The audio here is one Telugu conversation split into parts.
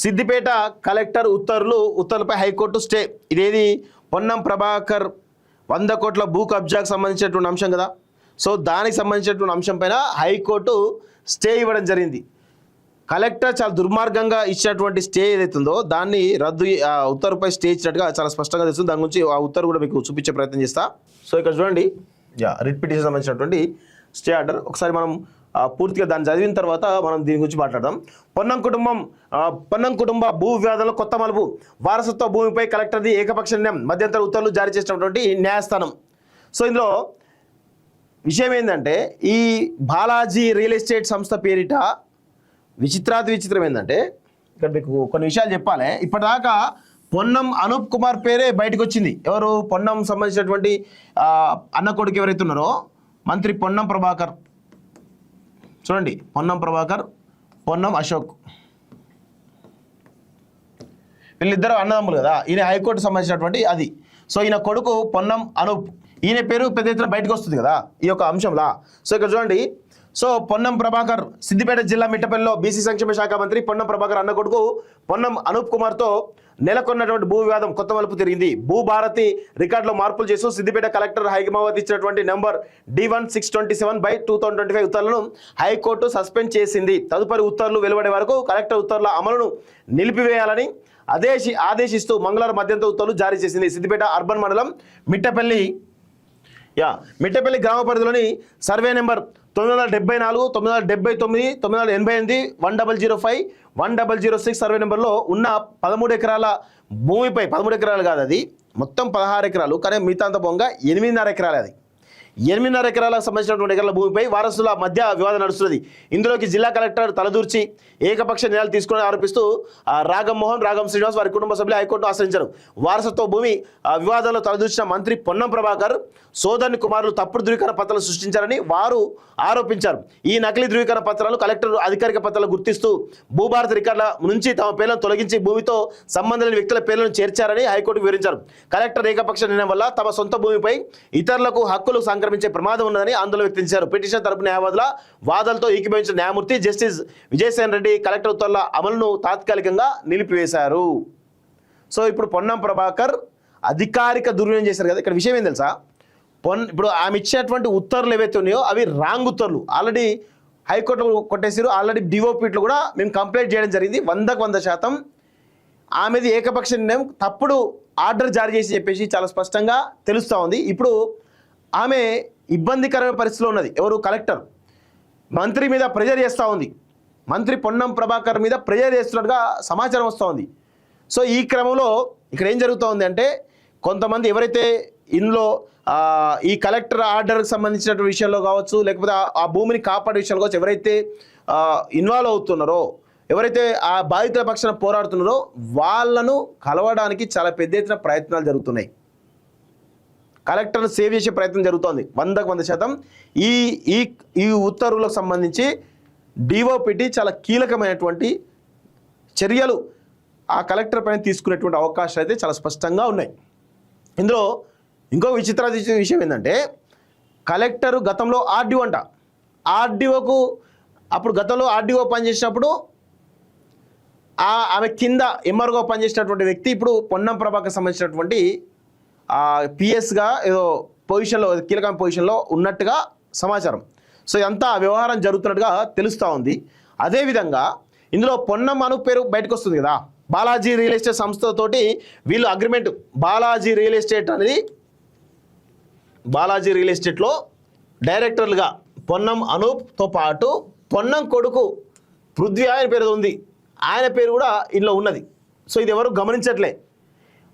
సిద్దిపేట కలెక్టర్ ఉత్తర్వులపై హైకోర్టు స్టే. ఇదేది పొన్నం ప్రభాకర్ 100 కోట్ల భూ కబ్జాకు సంబంధించినటువంటి అంశం కదా. సో దానికి సంబంధించినటువంటి అంశం పైన హైకోర్టు స్టే ఇవ్వడం జరిగింది. కలెక్టర్ చాలా దుర్మార్గంగా ఇచ్చినటువంటి స్టే ఏదైతుందో దాన్ని రద్దు, ఉత్తర్వుపై స్టే ఇచ్చినట్టుగా చాలా స్పష్టంగా తెలుస్తుంది. దాని గురించి ఆ ఉత్తర్వు కూడా మీకు చూపించే ప్రయత్నం చేస్తా. సో ఇక్కడ చూడండి, రిట్ పిటిషన్ సంబంధించినటువంటి స్టే ఆర్డర్. ఒకసారి మనం పూర్తిగా దాన్ని చదివిన తర్వాత మనం దీని గురించి మాట్లాడదాం. పొన్నం కుటుంబ భూ వివాదంలో కొత్త మలుపు. వారసత్వ భూమిపై కలెక్టర్ది ఏకపక్ష నిర్ణయం. మధ్యంతర ఉత్తర్వులు జారీ చేసినటువంటి న్యాయస్థానం. సో ఇందులో విషయం ఏంటంటే, ఈ బాలాజీ రియల్ ఎస్టేట్ సంస్థ పేరిట విచిత్రం ఏంటంటే, ఇక్కడ మీకు కొన్ని విషయాలు చెప్పాలి. ఇప్పటిదాకా పొన్నం అనూప్ కుమార్ పేరే బయటకు వచ్చింది. ఎవరు? పొన్నం సంబంధించినటువంటి అన్న కొడుకు ఎవరైతే ఉన్నారో మంత్రి పొన్నం ప్రభాకర్. చూడండి, పొన్నం ప్రభాకర్, పొన్నం అశోక్, వీళ్ళిద్దరు అన్నదమ్ములు కదా. ఈయన హైకోర్టు సంబంధించినటువంటి అది. సో ఈయన కొడుకు పొన్నం అనూప్, ఈయన పేరు పెద్ద ఎత్తున బయటకు వస్తుంది కదా ఈ యొక్క అంశంలా. సో ఇక్కడ చూడండి, సో పొన్నం ప్రభాకర్ సిద్దిపేట జిల్లా మిట్టపల్లిలో బీసీ సంక్షేమ శాఖ మంత్రి పొన్నం ప్రభాకర్ అన్న కొడుకు పొన్నం అనూప్ కుమార్తో నెలకొన్నటువంటి భూ వివాదం కొత్త మలుపు తిరిగింది. భూభారతి రికార్డులో మార్పులు చేస్తూ సిద్దిపేట కలెక్టర్ హైమావత్ ఇచ్చినటువంటి నెంబర్ D1627/2025 ఉత్తర్వులను హైకోర్టు సస్పెండ్ చేసింది. తదుపరి ఉత్తర్వులు వెలువడే వరకు కలెక్టర్ ఉత్తర్వుల అమలును నిలిపివేయాలని ఆదేశిస్తూ మంగళవారం మధ్యంతర ఉత్తర్వులు జారీ చేసింది. సిద్దిపేట అర్బన్ మండలం మిట్టపల్లి గ్రామ పరిధిలోని సర్వే నెంబర్ 974, 979, 988, 1005, 1006 సర్వే నెంబర్లో ఉన్న 13 ఎకరాల భూమిపై, 13 ఎకరాలు కాదు అది, మొత్తం 16 ఎకరాలు, కానీ మిగతా అంత పోగా 8.5 ఎకరాలు. అది 8.5 ఎకరాలకు సంబంధించినటువంటి ఎకరాల భూమిపై వారసుల మధ్య వివాదం నడుస్తున్నది. ఇందులోకి జిల్లా కలెక్టర్ తలదూర్చి ఏకపక్ష నిర్ణయాలు తీసుకుని ఆరోపిస్తూ రాగం శ్రీనివాస్ వారి కుటుంబ సభ్యులు హైకోర్టును ఆశ్రయించారు. వారసత్వ భూమి వివాదంలో తలదూర్చిన మంత్రి పొన్నం ప్రభాకర్ సోదరుని కుమారులు తప్పుడు ధృవీకరణ పత్రాలు సృష్టించారని వారు ఆరోపించారు. ఈ నకిలీ ధృవీకరణ పత్రాలు కలెక్టర్ అధికారిక పత్రాలు గుర్తిస్తూ భూభారత రికార్డుల నుంచి తమ పేర్లను తొలగించి భూమితో సంబంధం లేని వ్యక్తుల పేర్లను చేర్చారని హైకోర్టుకు వివరించారు. కలెక్టర్ ఏకపక్ష నిర్ణయం వల్ల తమ సొంత భూమిపై ఇతరులకు హక్కులు సంక్రమించే ప్రమాదం ఉన్నదని ఆందోళన వ్యక్తం చేశారు. పిటిషన్ తరపు న్యాయవాదుల వాదనలతో ఏకీభవించిన న్యాయమూర్తి జస్టిస్ విజయసేన్ రెడ్డి కలెక్టర్ ఉత్తర్వుల అమలును తాత్కాలికంగా నిలిపివేశారు. సో ఇప్పుడు పొన్నం ప్రభాకర్ అధికారిక దుర్వినియోగం చేశారు కదా. ఇక్కడ విషయం ఏం తెలుసా, ఇప్పుడు ఆమె ఇచ్చేటువంటి ఉత్తర్వులు ఏవైతే ఉన్నాయో అవి రాంగ్ ఉత్తర్వులు. ఆల్రెడీ హైకోర్టులో కొట్టేసారు. ఆల్రెడీ డిఓపీట్లు కూడా మేము కంప్లైంట్ చేయడం జరిగింది. 100% ఆమెది ఏకపక్ష నిర్ణయం, తప్పుడు ఆర్డర్ జారీ చేసి చెప్పేసి చాలా స్పష్టంగా తెలుస్తూ ఉంది. ఇప్పుడు ఆమె ఇబ్బందికరమైన పరిస్థితిలో ఉన్నది. ఎవరు? కలెక్టర్ మంత్రి మీద ప్రెజర్ చేస్తూ ఉంది. మంత్రి పొన్నం ప్రభాకర్ మీద ప్రెజర్ చేస్తున్నట్టుగా సమాచారం వస్తూ ఉంది. సో ఈ క్రమంలో ఇక్కడ ఏం జరుగుతూ ఉంది అంటే, కొంతమంది ఎవరైతే ఇందులో ఈ కలెక్టర్ ఆర్డర్కి సంబంధించిన విషయంలో కావచ్చు, లేకపోతే ఆ భూమిని కాపాడే విషయంలో కావచ్చు, ఎవరైతే ఇన్వాల్వ్ అవుతున్నారో, ఎవరైతే ఆ బాధితుల పక్షాన పోరాడుతున్నారో వాళ్ళను కలవడానికి చాలా పెద్ద ఎత్తున ప్రయత్నాలు జరుగుతున్నాయి. కలెక్టర్ను సేవ్ చేసే ప్రయత్నం జరుగుతోంది 100%. ఈ ఉత్తర్వులకు సంబంధించి డిఓపిటి చాలా కీలకమైనటువంటి చర్యలు ఆ కలెక్టర్ పైన తీసుకునేటువంటి అవకాశాలు అయితే చాలా స్పష్టంగా ఉన్నాయి. ఇందులో ఇంకో విచిత్ర విషయం ఏంటంటే, కలెక్టర్ గతంలో ఆర్డీఓ అంట. ఆర్డీఓకు అప్పుడు గతంలో ఆర్డీఓ పనిచేసినప్పుడు ఆమె కింద ఎంఆర్ఓ పనిచేసినటువంటి వ్యక్తి ఇప్పుడు పొన్నం ప్రభాకర్ సంబంధించినటువంటి పిఎస్గా ఏదో పొజిషన్లో, కీలకమైన పొజిషన్లో ఉన్నట్టుగా సమాచారం. సో ఇదంతా వ్యవహారం జరుగుతున్నట్టుగా తెలుస్తూ ఉంది. అదేవిధంగా ఇందులో పొన్నం అను పేరు బయటకు వస్తుంది కదా. బాలాజీ రియల్ ఎస్టేట్ సంస్థతోటి వీళ్ళు అగ్రిమెంట్, బాలాజీ రియల్ ఎస్టేట్ అనేది, బాలాజీ రియల్ ఎస్టేట్లో డైరెక్టర్లుగా పొన్నం అనూప్తో పాటు పొన్నం కొడుకు పృథ్వీ ఆయన పేరు ఉంది, ఆయన పేరు కూడా ఇందులో ఉన్నది. సో ఇది ఎవరు గమనించట్లే.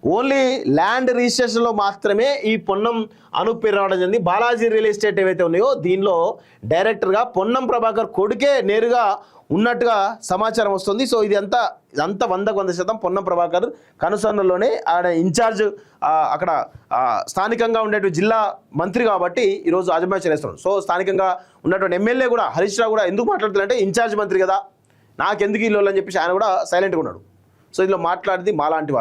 ఓన్లీ ల్యాండ్ రిజిస్ట్రేషన్లో మాత్రమే ఈ పొన్నం అనూప్ పేరు రావడం జరిగింది. బాలాజీ రియల్ ఎస్టేట్ ఏవైతే ఉన్నాయో దీనిలో డైరెక్టర్గా పొన్నం ప్రభాకర్ కొడుకే నేరుగా ఉన్నట్టుగా సమాచారం వస్తుంది. సో ఇదంతా 100% పొన్నం ప్రభాకర్ కనుసన్నలోనే ఆయన ఇన్ఛార్జ్, అక్కడ స్థానికంగా ఉండేటువంటి జిల్లా మంత్రి కాబట్టి ఈరోజు అజమాయిషీ చేస్తున్నాడు. సో స్థానికంగా ఉన్నటువంటి ఎమ్మెల్యే కూడా హరీష్ రావు కూడా ఎందుకు మాట్లాడుతున్నారంటే, ఇన్ఛార్జ్ మంత్రి కదా, నాకెందుకు ఇల్లు అని చెప్పేసి ఆయన కూడా సైలెంట్గా ఉన్నాడు. సో ఇందులో మాట్లాడింది మాలాంటి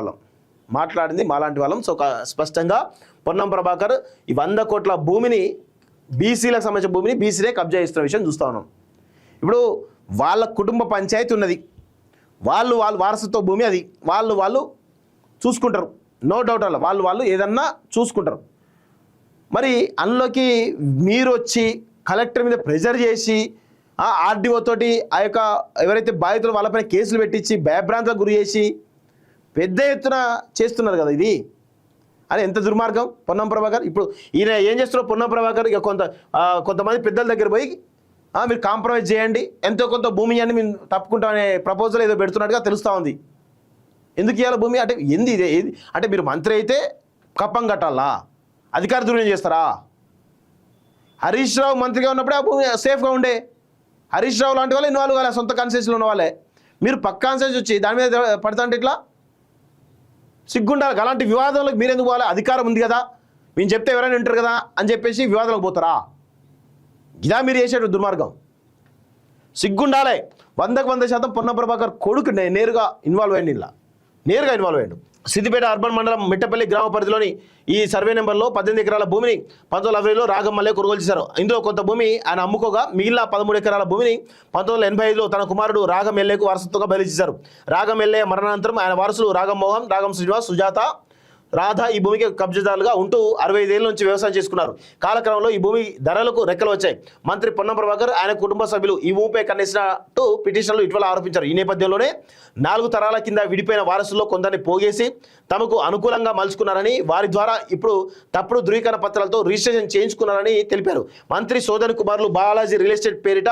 వాళ్ళం. సో స్పష్టంగా పొన్నం ప్రభాకర్ ఈ 100 కోట్ల భూమిని, బీసీలకు సంబంధించిన భూమిని బీసీలే కబ్జా చేస్తున్న విషయం చూస్తూ ఉన్నాం. ఇప్పుడు వాళ్ళ కుటుంబ పంచాయతీ ఉన్నది. వాళ్ళు వారసత్వ భూమి అది వాళ్ళు చూసుకుంటారు, నో డౌట్ అలా వాళ్ళు ఏదన్నా చూసుకుంటారు. మరి అందులోకి మీరు వచ్చి కలెక్టర్ మీద ప్రెజర్ చేసి ఆర్డీఓ తోటి ఆ యొక్క ఎవరైతే బాధితులు వాళ్ళపైన కేసులు పెట్టించి భయభ్రాంతులకు గురి చేసి పెద్ద ఎత్తున చేస్తున్నారు కదా ఇది. అని ఎంత దుర్మార్గం పొన్నం ప్రభాకర్. ఇప్పుడు ఈయన ఏం చేస్తున్నారు పొన్నం ప్రభాకర్, ఇక కొంతమంది పెద్దల దగ్గర పోయి మీరు కాంప్రమైజ్ చేయండి, ఎంతో కొంత భూమి అని మేము తప్పుకుంటామనే ప్రపోజల్ ఏదో పెడుతున్నట్టుగా తెలుస్తూ ఉంది. ఎందుకు ఇవ్వాలి భూమి అంటే ఏంది ఇదే ఏది అంటే మీరు మంత్రి అయితే కప్పం కట్టాలా, అధికార దుర్వినియోగం చేస్తారా? హరీష్ రావు మంత్రిగా ఉన్నప్పుడే ఆ భూమి సేఫ్గా ఉండే. హరీష్ రావు లాంటి వాళ్ళు ఇన్వాల్వ్ కాలే, సొంత కాన్స్టిట్యూన్సీలో ఉన్న వాళ్ళే. మీరు పక్క కాన్స్టిట్యూన్సీ వచ్చి దాని మీద పడతా అంటే ఇట్లా సిగ్గుండాలి. అలాంటి వివాదంలోకి మీరు ఎందుకు పోవాలి? అధికారం ఉంది కదా, మేము చెప్తే ఎవరైనా వింటారు కదా అని చెప్పేసి వివాదంలోకి పోతారా? ఇదా మీరు చేసేటు దుర్మార్గం. సిగ్గుండాలే. 100% పొన్నం ప్రభాకర్ కొడుకు నేరుగా ఇన్వాల్వ్ అయ్యింది, ఇలా నేరుగా ఇన్వాల్వ్ అయ్యాడు. సిద్దిపేట అర్బన్ మండలం మిట్టపల్లి గ్రామ పరిధిలోని ఈ సర్వే నెంబర్లో 18 ఎకరాల భూమిని 1980లో రాగమల్లే కొనుగోలు చేశారు. ఇందులో కొంత భూమి ఆయన అమ్ముకోగా మిగిలిన 13 ఎకరాల భూమిని 1985లో తన కుమారుడు రాగం ఎల్లేకు వారసత్వంగా బదిలీ చేశారు. రాగం ఎల్లే మరణానంతరం ఆయన వారసులు రాగం మోహన్, రాగం శ్రీనివాస్, సుజాత, రాధ ఈ భూమికి కబ్జాదారులుగా ఉంటూ 65 ఏళ్ల నుంచి వ్యవసాయం చేసుకున్నారు. కాలక్రమంలో ఈ భూమి ధరలకు రెక్కలు వచ్చాయి. మంత్రి పొన్నం ప్రభాకర్ ఆయన కుటుంబ సభ్యులు ఈ భూమిపై కన్నేసినట్టు పిటిషన్లు ఇటీవల ఆరోపించారు. ఈ నేపథ్యంలోనే 4 తరాల కింద విడిపోయిన వారసుల్లో కొందరిని పోగేసి తమకు అనుకూలంగా మలుచుకున్నారని, వారి ద్వారా ఇప్పుడు తప్పుడు ధృవీకరణ పత్రాలతో రిజిస్ట్రేషన్ చేయించుకున్నారని తెలిపారు. మంత్రి సోదరి కుమారులు బాలాజీ రియల్ ఎస్టేట్ పేరిట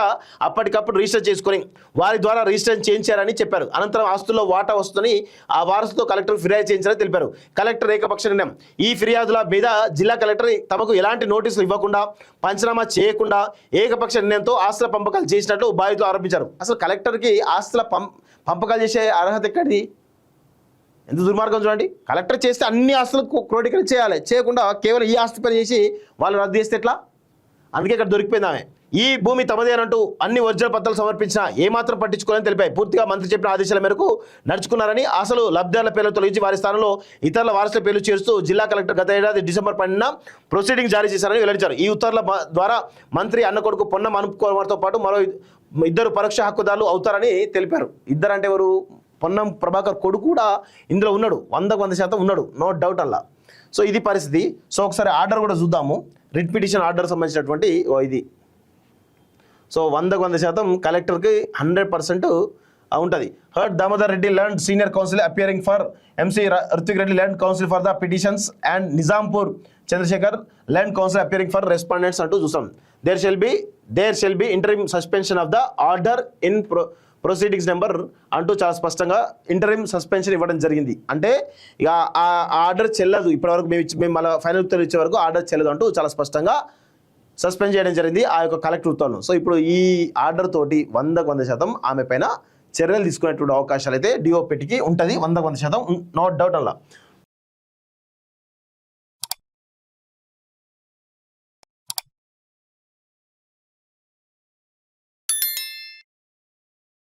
అప్పటికప్పుడు రిజిస్టర్ చేసుకుని వారి ద్వారా రిజిస్ట్రేషన్ చేయించారని చెప్పారు. అనంతరం ఆస్తుల్లో వాటా వస్తుందని ఆ వారసుతో కలెక్టర్ ఫిర్యాదు చేయించారని తెలిపారు. కలెక్టర్ ఏకపక్ష నిర్ణయం. ఈ ఫిర్యాదుల మీద జిల్లా కలెక్టర్ తమకు ఎలాంటి నోటీసులు ఇవ్వకుండా, పంచనామా చేయకుండా ఏకపక్ష నిర్ణయంతో ఆస్తుల పంపకాలు చేసినట్లు బాధితులు ఆరోపించారు. అసలు కలెక్టర్కి ఆస్తుల పంపకాలు చేసే అర్హత ఎక్కడిది? ఎంత దుర్మార్గం చూడండి. కలెక్టర్ చేస్తే అన్ని ఆస్తులకు క్రోడీకరణ చేయాలి, చేయకుండా కేవలం ఈ ఆస్తి పని చేసి వాళ్ళు రద్దు చేస్తే ఎట్లా? అందుకే ఇక్కడ దొరికిపోయింది ఆమె. ఈ భూమి తమదేనంటూ అన్ని ఒరిజినల్ పత్రాలు సమర్పించినా ఏమాత్రం పట్టించుకోవాలని తెలిపాయి. పూర్తిగా మంత్రి చెప్పిన ఆదేశాల మేరకు నడుచుకున్నారని, అసలు లబ్ధిదారుల పేర్లు తొలగించి వారి స్థానంలో ఇతరుల వారసుల పేర్లు చేరుస్తూ జిల్లా కలెక్టర్ గత ఏడాది డిసెంబర్ 12న ప్రొసీడింగ్ జారీ చేశారని వెల్లడించారు. ఈ ఉత్తర్వుల ద్వారా మంత్రి అన్న కొడుకు పొన్నం అనుకుమార్తో పాటు మరో 2 పరోక్ష హక్కుదారులు అవుతారని తెలిపారు. ఇద్దరంటే ఎవరు? పొన్నం ప్రభాకర్ కొడుకు కూడా ఇందులో ఉన్నాడు, 100% ఉన్నాడు, నో డౌట్ అలా. సో ఇది పరిస్థితి. సో ఒకసారి ఆర్డర్ కూడా చూద్దాము. రిట్ పిటిషన్ ఆర్డర్ సంబంధించినటువంటి ఇది. సో 100% కలెక్టర్కి 100% ఉంటుంది. Heard Damodar Reddy learned senior counsel appearing for MC Ruthvik Reddy learned counsel for the petitions and Nizampur Chandrashekar learned counsel appearing for respondents అంటూ చూసాం. There shall be interim suspension of the order in proceedings number అంటూ చాలా స్పష్టంగా ఇంటరిమ్ సస్పెన్షన్ ఇవ్వడం జరిగింది. అంటే ఇక ఆ ఆర్డర్ చెల్లదు, ఇప్పటివరకు మేము మళ్ళీ ఫైనల్ ఉత్తర్వులు ఇచ్చే వరకు ఆర్డర్ చెల్లదు అంటూ చాలా స్పష్టంగా సస్పెండ్ చేయడం జరిగింది ఆ యొక్క కలెక్టర్ ఉత్తర్వులను. సో ఇప్పుడు ఈ ఆర్డర్ తోటి 100% ఆమె పైన చర్యలు తీసుకునేటువంటి అవకాశాలు అయితే డిఓ పెట్టికి ఉంటుంది, 100%, నో డౌట్ అలా.